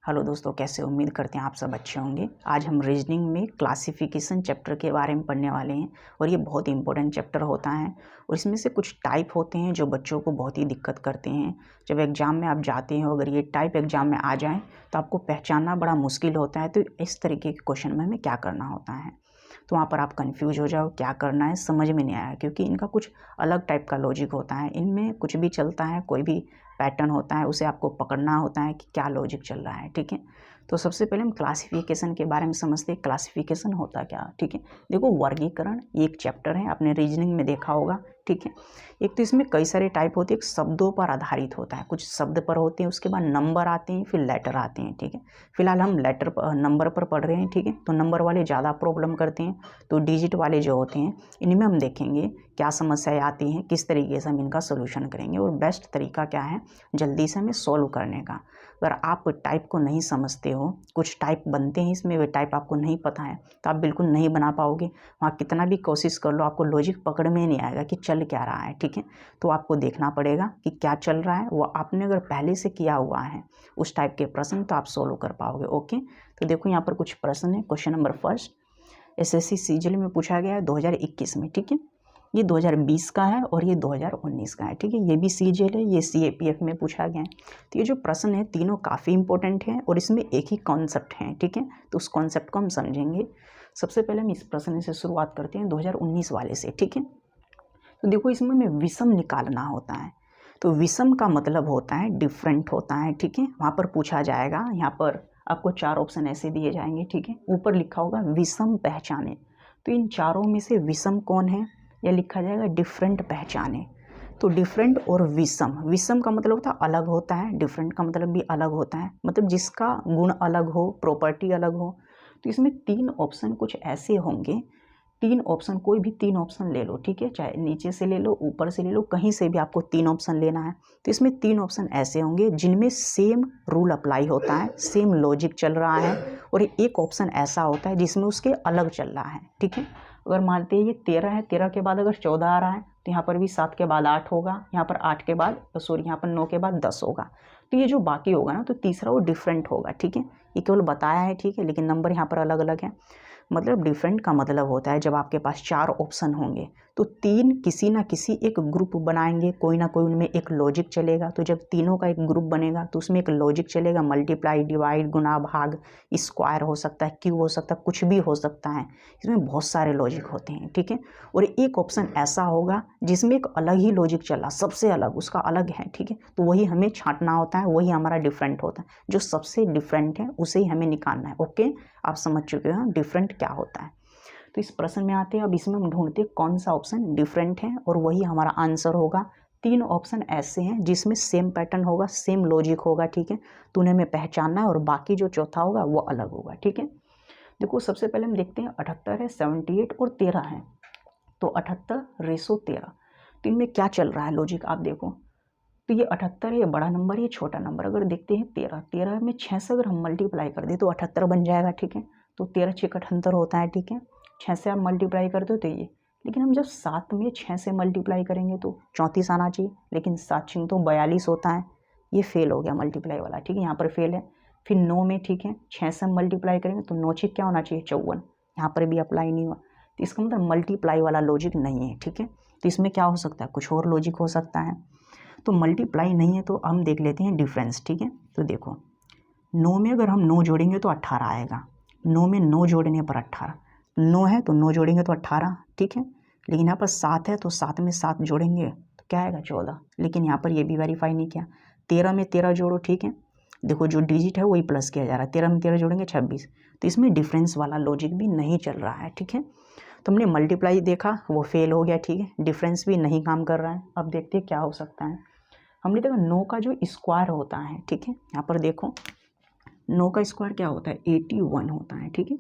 Hello दोस्तों, कैसे उम्मीद करते हैं आप सब अच्छे होंगे। आज हम रीजनिंग में क्लासिफिकेशन चैप्टर के बारे में पढ़ने वाले हैं और ये बहुत इंपॉर्टेंट चैप्टर होता है। और इसमें से कुछ टाइप होते हैं जो बच्चों को बहुत ही दिक्कत करते हैं। जब एग्ज़ाम में आप जाते हो, अगर ये टाइप एग्ज़ाम में आ जाएँ तो आपको पहचानना बड़ा मुश्किल होता है। तो इस तरीके के क्वेश्चन में हमें क्या करना होता है, तो वहाँ पर आप कंफ्यूज हो जाओ, क्या करना है समझ में नहीं आया, क्योंकि इनका कुछ अलग टाइप का लॉजिक होता है। इनमें कुछ भी चलता है, कोई भी पैटर्न होता है, उसे आपको पकड़ना होता है कि क्या लॉजिक चल रहा है। ठीक है, तो सबसे पहले हम क्लासिफिकेशन के बारे में समझते हैं। क्लासिफिकेशन होता क्या? ठीक है, देखो, वर्गीकरण ये एक चैप्टर है, आपने रीजनिंग में देखा होगा। ठीक है, एक तो इसमें कई सारे टाइप होते हैं, एक शब्दों पर आधारित होता है, कुछ शब्द पर होते हैं, उसके बाद नंबर आते हैं, फिर लेटर आते हैं। ठीक है, फिलहाल हम लेटर पर नंबर पर पढ़ रहे हैं। ठीक है, तो नंबर वाले ज़्यादा प्रॉब्लम करते हैं, तो डिजिट वाले जो होते हैं इनमें हम देखेंगे क्या समस्याएं आती हैं, किस तरीके से हम इनका सोल्यूशन करेंगे और बेस्ट तरीका क्या है जल्दी से हमें सॉल्व करने का। अगर आप टाइप को नहीं समझते हो, कुछ टाइप बनते हैं इसमें, वे टाइप आपको नहीं पता है, तो आप बिल्कुल नहीं बना पाओगे। वहाँ कितना भी कोशिश कर लो, आपको लॉजिक पकड़ में नहीं आएगा कि चल क्या रहा है। ठीक है, तो आपको देखना पड़ेगा कि क्या चल रहा है। वो आपने अगर पहले से किया हुआ है उस टाइप के प्रश्न, तो आप सोल्व कर पाओगे। ओके, तो देखो यहाँ पर कुछ प्रश्न है। Question number first SSC CGL में पूछा गया है 2021 में। ठीक है, ये 2020 का है और ये 2019 का है। ठीक है, ये भी सीजीएल है, ये सीएपीएफ में पूछा गया है। तो ये जो प्रश्न है तीनों काफ़ी इंपॉर्टेंट हैं और इसमें एक ही कॉन्सेप्ट है। ठीक है, तो उस कॉन्सेप्ट को हम समझेंगे। सबसे पहले हम इस प्रश्न से शुरुआत करते हैं 2019 वाले से। ठीक है, तो देखो, इसमें हमें विषम निकालना होता है। तो विषम का मतलब होता है डिफरेंट होता है। ठीक है, वहाँ पर पूछा जाएगा, यहाँ पर आपको चार ऑप्शन ऐसे दिए जाएंगे। ठीक है, ऊपर लिखा होगा विषम पहचाने, तो इन चारों में से विषम कौन है, या लिखा जाएगा डिफरेंट पहचाने। तो डिफरेंट और विषम, विषम का मतलब होता है अलग होता है, डिफरेंट का मतलब भी अलग होता है, मतलब जिसका गुण अलग हो, प्रॉपर्टी अलग हो। तो इसमें तीन ऑप्शन कुछ ऐसे होंगे, तीन ऑप्शन, कोई भी तीन ऑप्शन ले लो। ठीक है, चाहे नीचे से ले लो, ऊपर से ले लो, कहीं से भी आपको तीन ऑप्शन लेना है। तो इसमें तीन ऑप्शन ऐसे होंगे जिनमें सेम रूल अप्लाई होता है, सेम लॉजिक चल रहा है, और एक ऑप्शन ऐसा होता है जिसमें उसके अलग चल रहा है। ठीक है, अगर मानते हैं ये 13 है, 13 के बाद अगर 14 आ रहा है, तो यहाँ पर भी 7 के बाद 8 होगा, यहाँ पर 8 के बाद सॉरी यहाँ पर 9 के बाद 10 होगा। तो ये जो बाकी होगा ना, तो तीसरा वो डिफरेंट होगा। ठीक है, ये केवल बताया है। ठीक है, लेकिन नंबर यहाँ पर अलग अलग है। मतलब डिफरेंट का मतलब होता है जब आपके पास चार ऑप्शन होंगे तो तीन किसी ना किसी एक ग्रुप बनाएंगे, कोई ना कोई उनमें एक लॉजिक चलेगा। तो जब तीनों का एक ग्रुप बनेगा तो उसमें एक लॉजिक चलेगा, मल्टीप्लाई, डिवाइड, गुना, भाग, स्क्वायर हो सकता है, क्यूब हो सकता है, कुछ भी हो सकता है। इसमें बहुत सारे लॉजिक होते हैं। ठीक है, और एक ऑप्शन ऐसा होगा जिसमें एक अलग ही लॉजिक चला, सबसे अलग, उसका अलग है। ठीक है, तो वही हमें छांटना होता है, वही हमारा डिफरेंट होता है। जो सबसे डिफरेंट है उसे ही हमें निकालना है। ओके, आप समझ चुके हो डिफरेंट क्या होता है। तो इस प्रश्न में आते हैं, अब इसमें हम ढूंढते हैं कौन सा ऑप्शन डिफरेंट है और वही हमारा आंसर होगा। तीन ऑप्शन ऐसे हैं जिसमें सेम पैटर्न होगा, सेम लॉजिक होगा। ठीक है, तो उन्हें हमें पहचानना है और बाकी जो चौथा होगा वो अलग होगा। ठीक है, देखो, सबसे पहले हम देखते हैं 78 है, 78 और 13 है। तो 78:13, तो इनमें क्या चल रहा है लॉजिक आप देखो। तो ये 78 है, ये बड़ा नंबर, ये छोटा नंबर। अगर देखते हैं 13, 13 में 6 से अगर हम मल्टीप्लाई कर दें तो 78 बन जाएगा। ठीक है, तो 13 6 78 होता है। ठीक है, 6 से आप मल्टीप्लाई कर दो तो ये, लेकिन हम जब 7 में 6 से मल्टीप्लाई करेंगे तो 34 आना चाहिए, लेकिन 7 6 तो 42 होता है। ये फेल हो गया मल्टीप्लाई वाला। ठीक है, यहाँ पर फेल है। फिर 9 में, ठीक है, 6 से मल्टीप्लाई करेंगे तो 9 6 क्या होना चाहिए, 54। यहाँ पर भी अप्लाई नहीं हुआ, तो इसका मतलब मल्टीप्लाई वाला लॉजिक नहीं है। ठीक है, तो इसमें क्या हो सकता है, कुछ और लॉजिक हो सकता है। तो मल्टीप्लाई नहीं है, तो हम देख लेते हैं डिफरेंस। ठीक है, तो देखो, 9 में अगर हम 9 जोड़ेंगे तो 18 आएगा। 9 में 9 जोड़ने पर 18, 9 है तो 9 जोड़ेंगे तो 18। ठीक है, लेकिन यहाँ पर 7 है तो 7 में 7 जोड़ेंगे तो क्या आएगा, 14। लेकिन यहाँ पर ये भी वेरीफाई नहीं किया। 13 में 13 जोड़ो। ठीक है, देखो जो डिजिट है वही प्लस किया जा रहा है, 13 में 13 जोड़ेंगे 26। तो इसमें डिफरेंस वाला लॉजिक भी नहीं चल रहा है। ठीक है, तो हमने मल्टीप्लाई देखा, वो फेल हो गया। ठीक है, डिफरेंस भी नहीं काम कर रहा है। अब देखते हैं क्या हो सकता है। हमने देखा 9 का जो स्क्वायर होता है, ठीक है, यहाँ पर देखो 9 का स्क्वायर क्या होता है, 81 होता है। ठीक है,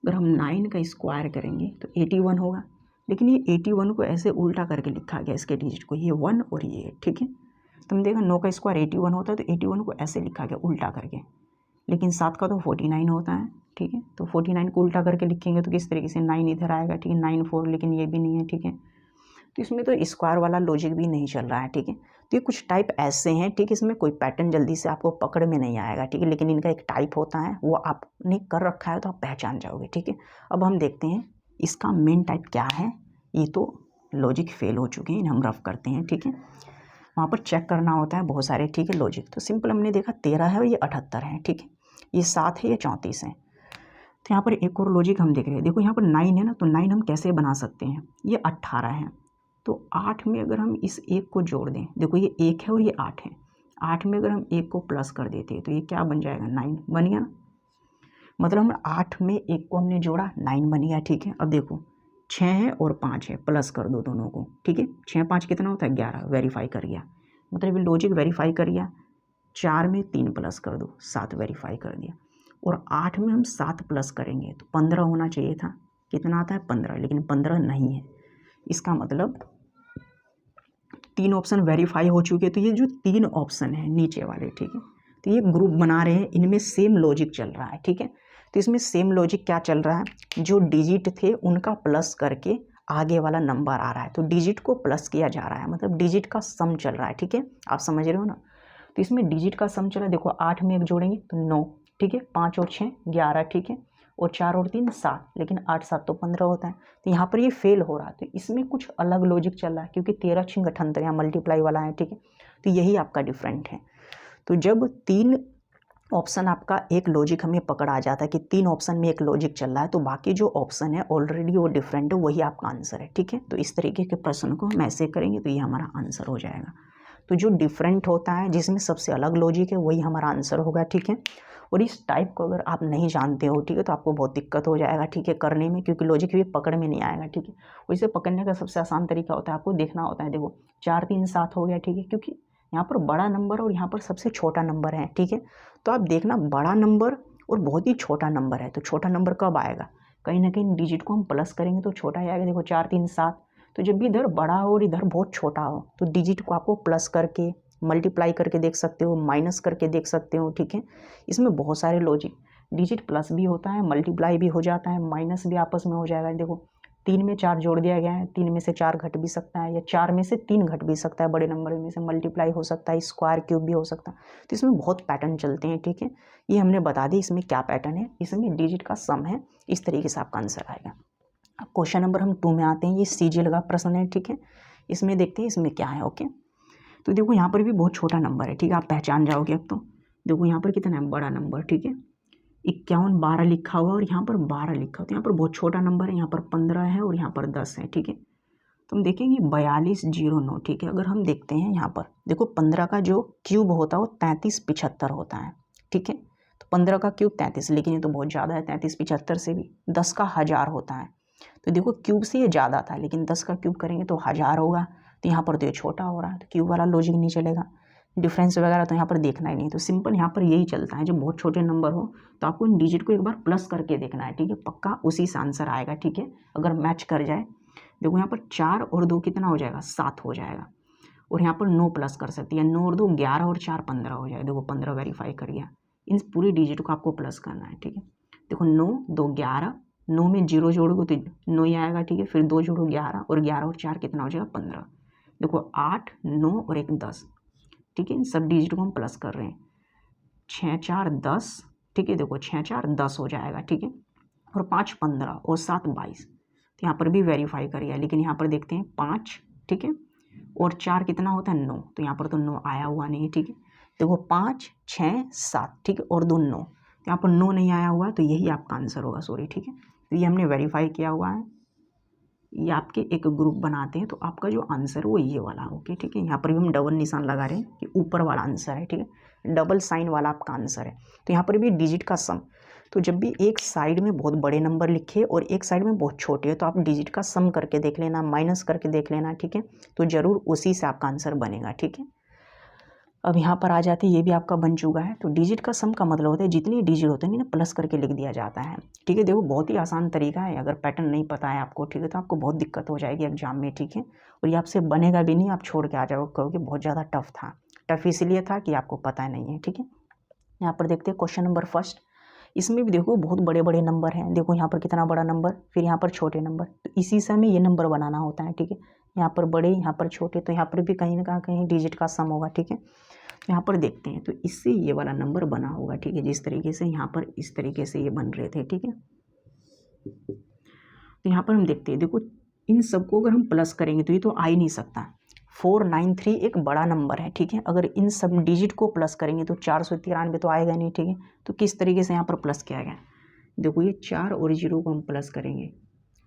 अगर हम 9 का स्क्वायर करेंगे तो 81 होगा, लेकिन ये 81 को ऐसे उल्टा करके लिखा गया, इसके डिजिट को, ये 1 और ये 8। ठीक है, तो हम देखा 9 का स्क्वायर 81 होता है, तो 81 को ऐसे लिखा गया उल्टा करके, लेकिन 7 का तो 49 होता है। ठीक है, तो 49 को उल्टा करके लिखेंगे तो किस तरीके से, 9 इधर आएगा। ठीक है, 9 4, लेकिन ये भी नहीं है। ठीक है, तो इसमें तो स्क्वायर वाला लॉजिक भी नहीं चल रहा है, ठीक है। तो ये कुछ टाइप ऐसे हैं, ठीक है, इसमें कोई पैटर्न जल्दी से आपको पकड़ में नहीं आएगा, ठीक है, लेकिन इनका एक टाइप होता है, वो आपने कर रखा है तो आप पहचान जाओगे, ठीक है। अब हम देखते हैं इसका मेन टाइप क्या है। ये तो लॉजिक फेल हो चुके हैं, हम रफ करते हैं, ठीक है। वहाँ पर चेक करना होता है बहुत सारे, ठीक है, लॉजिक। तो सिंपल हमने देखा 13 है और ये 78 है, ठीक है। ये 7 है, ये 34 है। तो यहाँ पर एक और लॉजिक हम देख रहे हैं, देखो यहाँ पर 9 है ना, तो 9 हम कैसे बना सकते हैं, ये 18 है, तो 8 में अगर हम इस एक को जोड़ दें, देखो ये 1 है और ये 8 है, 8 में अगर हम 1 को प्लस कर देते हैं तो ये क्या बन जाएगा, 9 बन गया ना। मतलब हम 8 में 1 को हमने जोड़ा, 9 बन गया, ठीक है। अब देखो 6 है और 5 है, प्लस कर दो दोनों को, ठीक है। 6 5 कितना होता है, 11, वेरीफाई कर गया, मतलब ये लॉजिक वेरीफाई कर गया। 4 में 3 प्लस कर दो, 7 वेरीफाई कर दिया। और 8 में हम 7 प्लस करेंगे तो 15 होना चाहिए था, कितना आता है 15, लेकिन 15 नहीं है। इसका मतलब 3 ऑप्शन वेरीफाई हो चुके। तो ये जो 3 ऑप्शन है नीचे वाले, ठीक है, तो ये ग्रुप बना रहे हैं, इनमें सेम लॉजिक चल रहा है, ठीक है। तो इसमें सेम लॉजिक क्या चल रहा है, जो डिजिट थे उनका प्लस करके आगे वाला नंबर आ रहा है, तो डिजिट को प्लस किया जा रहा है, मतलब डिजिट का सम चल रहा है, ठीक है। आप समझ रहे हो ना। तो इसमें डिजिट का सम चला, देखो 8 में 1 जोड़ेंगे तो 9, ठीक है, 5 और 6 11, ठीक है, और 4 और 3 7, लेकिन 8 7 तो 15 होता है। तो यहाँ पर ये फेल हो रहा है, तो इसमें कुछ अलग लॉजिक चल रहा है, क्योंकि 13 6 78 यहाँ मल्टीप्लाई वाला है, ठीक है। तो यही आपका डिफरेंट है। तो जब 3 ऑप्शन आपका एक लॉजिक हमें पकड़ आ जाता है कि 3 ऑप्शन में एक लॉजिक चल रहा है, तो बाकी जो ऑप्शन है ऑलरेडी वो डिफरेंट है, वही आपका आंसर है, ठीक है। तो इस तरीके के प्रश्न को हम ऐसे करेंगे तो ये हमारा आंसर हो जाएगा। तो जो डिफरेंट होता है, जिसमें सबसे अलग लॉजिक है, वही हमारा आंसर होगा, ठीक है। और इस टाइप को अगर आप नहीं जानते हो, ठीक है, तो आपको बहुत दिक्कत हो जाएगा, ठीक है, करने में, क्योंकि लॉजिक भी पकड़ में नहीं आएगा, ठीक है। और इसे पकड़ने का सबसे आसान तरीका होता है, आपको देखना होता है, देखो 4 3 7 हो गया, ठीक है, क्योंकि यहाँ पर बड़ा नंबर और यहाँ पर सबसे छोटा नंबर है, ठीक है। तो आप देखना बड़ा नंबर और बहुत ही छोटा नंबर है, तो छोटा नंबर कब आएगा, कहीं ना कहीं डिजिट को हम प्लस करेंगे तो छोटा ही आएगा। देखो 4 3 7, तो जब भी इधर बड़ा हो और इधर बहुत छोटा हो, तो डिजिट को आपको प्लस करके मल्टीप्लाई करके देख सकते हो, माइनस करके देख सकते हो, ठीक है। इसमें बहुत सारे लॉजिक, डिजिट प्लस भी होता है, मल्टीप्लाई भी हो जाता है, माइनस भी आपस में हो जाएगा। देखो 3 में 4 जोड़ दिया गया है, 3 में से 4 घट भी सकता है, या 4 में से 3 घट भी सकता है, बड़े नंबर में से मल्टीप्लाई हो सकता है, स्क्वायर क्यूब भी हो सकता है। तो इसमें बहुत पैटर्न चलते हैं, ठीक है। ये हमने बता दी इसमें क्या पैटर्न है, इसमें डिजिट का सम है, इस तरीके से आपका आंसर आएगा। अब क्वेश्चन नंबर हम 2 में आते हैं, ये सीजीएल का प्रश्न है, ठीक है। इसमें देखते हैं इसमें क्या है, ओके। तो देखो यहाँ पर भी बहुत छोटा नंबर है, ठीक है, आप पहचान जाओगे अब तो। देखो यहाँ पर कितना है, बड़ा नंबर, ठीक है, 51 12 लिखा हुआ और यहाँ पर 12 लिखा हुआ, तो यहाँ पर बहुत छोटा नंबर है, यहाँ पर 15 है और यहाँ पर 10 है, ठीक है। तो हम देखेंगे 4209, ठीक है। अगर हम देखते हैं यहाँ पर, देखो 15 का जो क्यूब होता है वो 33 75 होता है, ठीक है। तो 15 का क्यूब 33, लेकिन ये तो बहुत ज़्यादा है, 33 75 से भी 10 का 1000 होता है। तो देखो क्यूब से ये ज़्यादा था, लेकिन 10 का क्यूब करेंगे तो 1000 होगा, तो यहाँ पर तो ये छोटा हो रहा है, तो क्यूब वाला लॉजिक नहीं चलेगा। डिफरेंस वगैरह तो यहाँ पर देखना ही नहीं, तो सिंपल यहाँ पर यही चलता है, जब बहुत छोटे नंबर हो तो आपको इन डिजिट को एक बार प्लस करके देखना है, ठीक है, पक्का उसी से आंसर आएगा, ठीक है, अगर मैच कर जाए। देखो यहाँ पर 4 और 2 कितना हो जाएगा, 7 हो जाएगा, और यहाँ पर 9 प्लस कर सकती है, 9 और 2 11 और 4 15 हो जाएगा। देखो 15 वेरीफाई कर गया, इन पूरी डिजिट को आपको प्लस करना है, ठीक है। देखो 9 2 11, 9 में 0 जोड़ोगे तो 9 ही आएगा, ठीक है, फिर 2 जोड़ो 11, और 11 और 4 कितना हो जाएगा 15। देखो 8 9 और 1 10, ठीक है, इन सब डिजिट को हम प्लस कर रहे हैं, 6 4 10, ठीक है, देखो 6 4 10 हो जाएगा, ठीक है, और 5 15 और 7 22, तो यहाँ पर भी वेरीफाई करिए, लेकिन यहाँ पर देखते हैं 5, ठीक है, और 4 कितना होता है 9, तो यहाँ पर तो 9 आया हुआ नहीं है, ठीक है। देखो 5 6 7, ठीक है, और 2 9, तो यहाँ पर 9 नहीं आया हुआ है, तो यही आपका आंसर होगा, सॉरी, ठीक है। तो ये हमने वेरीफाई किया हुआ है, ये आपके एक ग्रुप बनाते हैं, तो आपका जो आंसर है वो ये वाला, ओके, ठीक है। यहाँ पर भी हम डबल निशान लगा रहे हैं कि ऊपर वाला आंसर है, ठीक है, डबल साइन वाला आपका आंसर है। तो यहाँ पर भी डिजिट का सम, तो जब भी एक साइड में बहुत बड़े नंबर लिखे और एक साइड में बहुत छोटे है, तो आप डिजिट का सम करके देख लेना, माइनस करके देख लेना, ठीक है, तो ज़रूर उसी से आपका आंसर बनेगा, ठीक है। अब यहाँ पर आ जाते हैं, ये भी आपका बन चुका है। तो डिजिट का सम का मतलब होता है जितनी डिजिट होते हैं ना प्लस करके लिख दिया जाता है, ठीक है। देखो बहुत ही आसान तरीका है, अगर पैटर्न नहीं पता है आपको, ठीक है, तो आपको बहुत दिक्कत हो जाएगी एग्जाम में, ठीक है, और ये आपसे बनेगा भी नहीं, आप छोड़ के आ जाओगे, कहोगे बहुत ज़्यादा टफ था। टफ इसलिए था कि आपको पता नहीं है, ठीक है। यहाँ पर देखते हैं क्वेश्चन नंबर फर्स्ट, इसमें भी देखो बहुत बड़े बड़े नंबर हैं, देखो यहाँ पर कितना बड़ा नंबर, फिर यहाँ पर छोटे नंबर, तो इसी समय ये नंबर बनाना होता है, ठीक है। यहाँ पर बड़े, यहाँ पर छोटे, तो यहाँ पर भी कहीं ना कहीं डिजिट का सम होगा, ठीक है। यहाँ पर देखते हैं तो इससे ये वाला नंबर बना होगा, ठीक है, जिस तरीके से यहाँ पर इस तरीके से ये बन रहे थे, ठीक है। तो यहाँ पर हम देखते हैं, देखो इन सबको अगर हम प्लस करेंगे तो ये तो आ ही नहीं सकता। 493 एक बड़ा नंबर है, ठीक है। अगर इन सब डिजिट को प्लस करेंगे तो 493 तो आएगा नहीं, ठीक है। तो किस तरीके से यहाँ पर प्लस किया गया, देखो ये 4 और 0 को हम प्लस करेंगे,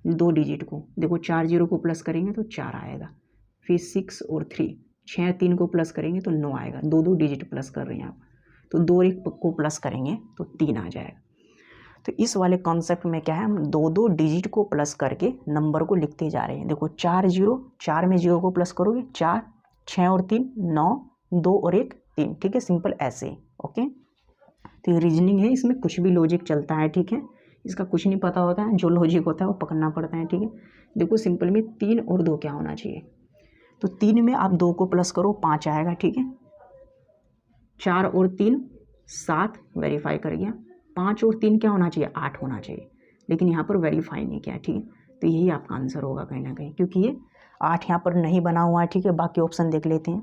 2 डिजिट को, देखो 4 0 को प्लस करेंगे तो 4 आएगा, फिर 6 और 3, 6 3 को प्लस करेंगे तो 9 आएगा, 2 डिजिट प्लस कर रहे हैं आप, तो 2 और 1 को प्लस करेंगे तो 3 आ जाएगा। तो इस वाले कॉन्सेप्ट में क्या है, हम 2 डिजिट को प्लस करके नंबर को लिखते जा रहे हैं। देखो 4 0, 4 में 0 को प्लस करोगे 4, 6 और 3 9, 2 और 1 3, ठीक है, सिंपल ऐसे, ओके। तो ये रीजनिंग है, इसमें कुछ भी लॉजिक चलता है, ठीक है, इसका कुछ नहीं पता होता है, जो लॉजिक होता है वो पकड़ना पड़ता है, ठीक है। देखो सिंपल में 3 और 2 क्या होना चाहिए, तो 3 में आप 2 को प्लस करो 5 आएगा, ठीक है। 4 और 3 7, वेरीफाई कर गया। 5 और 3 क्या होना चाहिए, 8 होना चाहिए, लेकिन यहाँ पर वेरीफाई नहीं किया, ठीक है। तो यही आपका आंसर होगा कहीं ना कहीं, क्योंकि ये 8 यहाँ पर नहीं बना हुआ है, ठीक है। बाकी ऑप्शन देख लेते हैं।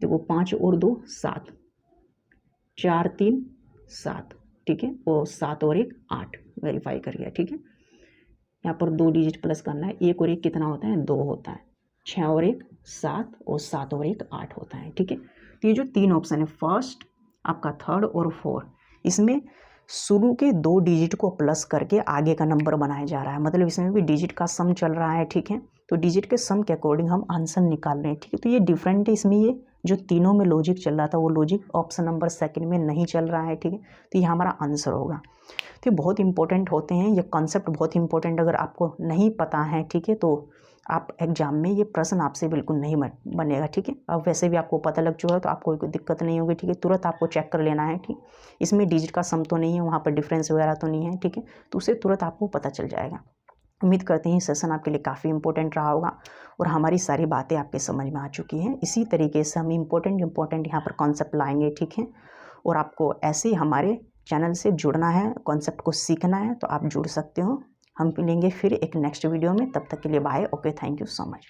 देखो 5 और 2 7, 4 3 7, ठीक है, और 7 और 1 8, वेरीफाई कर गया, ठीक है। यहाँ पर 2 डिजिट प्लस करना है, 1 और 1 कितना होता है, 2 होता है, 6 और 1 7, और 7 और 1 8 होता है, ठीक है। तो ये जो 3 ऑप्शन है, फर्स्ट आपका, थर्ड और फोर्थ, इसमें शुरू के 2 डिजिट को प्लस करके आगे का नंबर बनाया जा रहा है, मतलब इसमें भी डिजिट का सम चल रहा है, ठीक है। तो डिजिट के सम के अकॉर्डिंग हम आंसर निकाल रहे हैं, ठीक है। तो ये डिफरेंट है, इसमें ये जो तीनों में लॉजिक चल रहा था वो लॉजिक ऑप्शन नंबर सेकंड में नहीं चल रहा है, ठीक है। तो ये हमारा आंसर होगा। तो ये बहुत इंपॉर्टेंट होते हैं, ये कॉन्सेप्ट बहुत इंपॉर्टेंट, अगर आपको नहीं पता है, ठीक है, तो आप एग्जाम में ये प्रश्न आपसे बिल्कुल नहीं बनेगा, ठीक है। अब वैसे भी आपको पता लग चुका है तो आपको कोई दिक्कत नहीं होगी, ठीक है। तुरंत आपको चेक कर लेना है, ठीक, इसमें डिजिट का सम तो नहीं है, वहाँ पर डिफरेंस वगैरह तो नहीं है, ठीक है। तो उससे तुरंत आपको पता चल जाएगा। उम्मीद करते हैं सेशन आपके लिए काफ़ी इंपॉर्टेंट रहा होगा और हमारी सारी बातें आपके समझ में आ चुकी हैं। इसी तरीके से हम इंपॉर्टेंट यहाँ पर कॉन्सेप्ट लाएंगे, ठीक है। और आपको ऐसे ही हमारे चैनल से जुड़ना है, कॉन्सेप्ट को सीखना है, तो आप जुड़ सकते हो। हम मिलेंगे फिर एक नेक्स्ट वीडियो में, तब तक के लिए bye, okay, thank you so much.